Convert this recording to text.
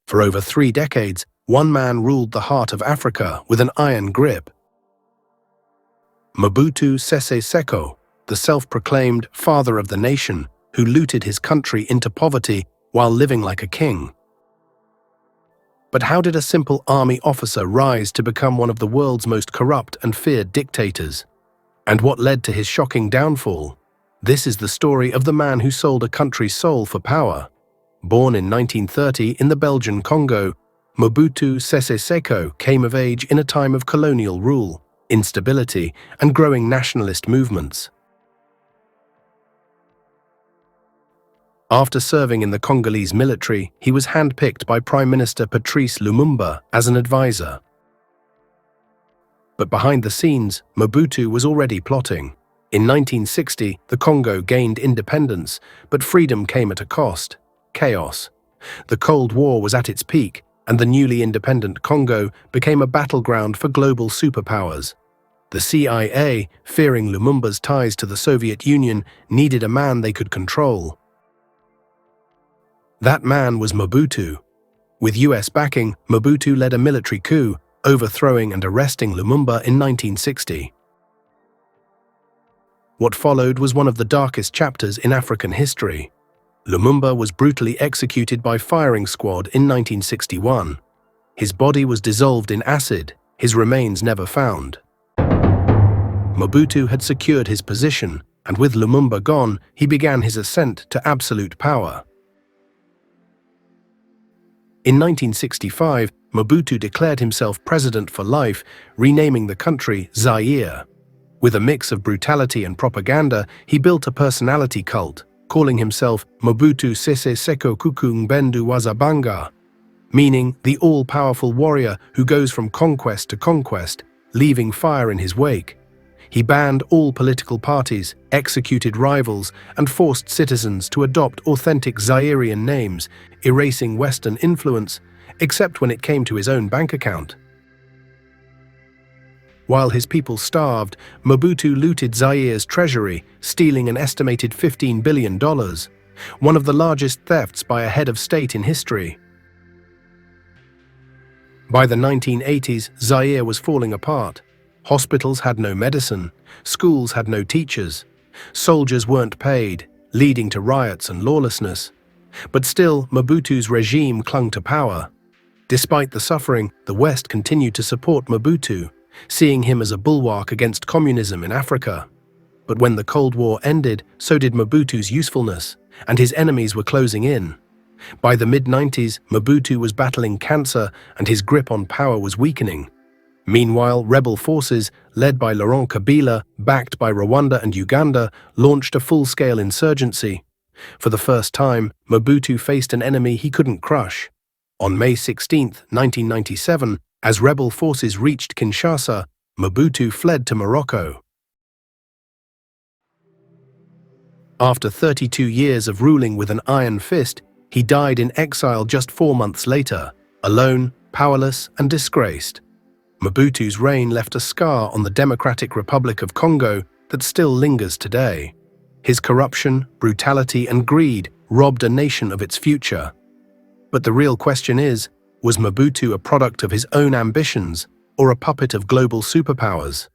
For over 3 decades, one man ruled the heart of Africa with an iron grip. Mobutu Sese Seko, the self-proclaimed father of the nation, who looted his country into poverty while living like a king. But how did a simple army officer rise to become one of the world's most corrupt and feared dictators? And what led to his shocking downfall? This is the story of the man who sold a country's soul for power. Born in 1930 in the Belgian Congo, Mobutu Sese Seko came of age in a time of colonial rule, instability, and growing nationalist movements. After serving in the Congolese military, he was handpicked by Prime Minister Patrice Lumumba as an advisor. But behind the scenes, Mobutu was already plotting. In 1960, the Congo gained independence, but freedom came at a cost: chaos. The Cold War was at its peak, and the newly independent Congo became a battleground for global superpowers. The CIA, fearing Lumumba's ties to the Soviet Union, needed a man they could control. That man was Mobutu. With US backing, Mobutu led a military coup, overthrowing and arresting Lumumba in 1960. What followed was one of the darkest chapters in African history. Lumumba was brutally executed by firing squad in 1961. His body was dissolved in acid, his remains never found. Mobutu had secured his position, and with Lumumba gone, he began his ascent to absolute power. In 1965, Mobutu declared himself president for life, renaming the country Zaire. With a mix of brutality and propaganda, he built a personality cult, calling himself Mobutu Sese Seko Kuku Ngbendu Wazabanga, meaning the all-powerful warrior who goes from conquest to conquest, leaving fire in his wake. He banned all political parties, executed rivals, and forced citizens to adopt authentic Zairean names, erasing Western influence, except when it came to his own bank account. While his people starved, Mobutu looted Zaire's treasury, stealing an estimated $15 billion, one of the largest thefts by a head of state in history. By the 1980s, Zaire was falling apart. Hospitals had no medicine, schools had no teachers, soldiers weren't paid, leading to riots and lawlessness. But still, Mobutu's regime clung to power. Despite the suffering, the West continued to support Mobutu, seeing him as a bulwark against communism in Africa. But when the Cold War ended, so did Mobutu's usefulness, and his enemies were closing in. By the mid-90s, Mobutu was battling cancer, and his grip on power was weakening. Meanwhile, rebel forces, led by Laurent Kabila, backed by Rwanda and Uganda, launched a full-scale insurgency. For the first time, Mobutu faced an enemy he couldn't crush. On May 16, 1997, as rebel forces reached Kinshasa, Mobutu fled to Morocco. After 32 years of ruling with an iron fist, he died in exile just 4 months later, alone, powerless, and disgraced. Mobutu's reign left a scar on the Democratic Republic of Congo that still lingers today. His corruption, brutality, and greed robbed a nation of its future. But the real question is, was Mobutu a product of his own ambitions or a puppet of global superpowers?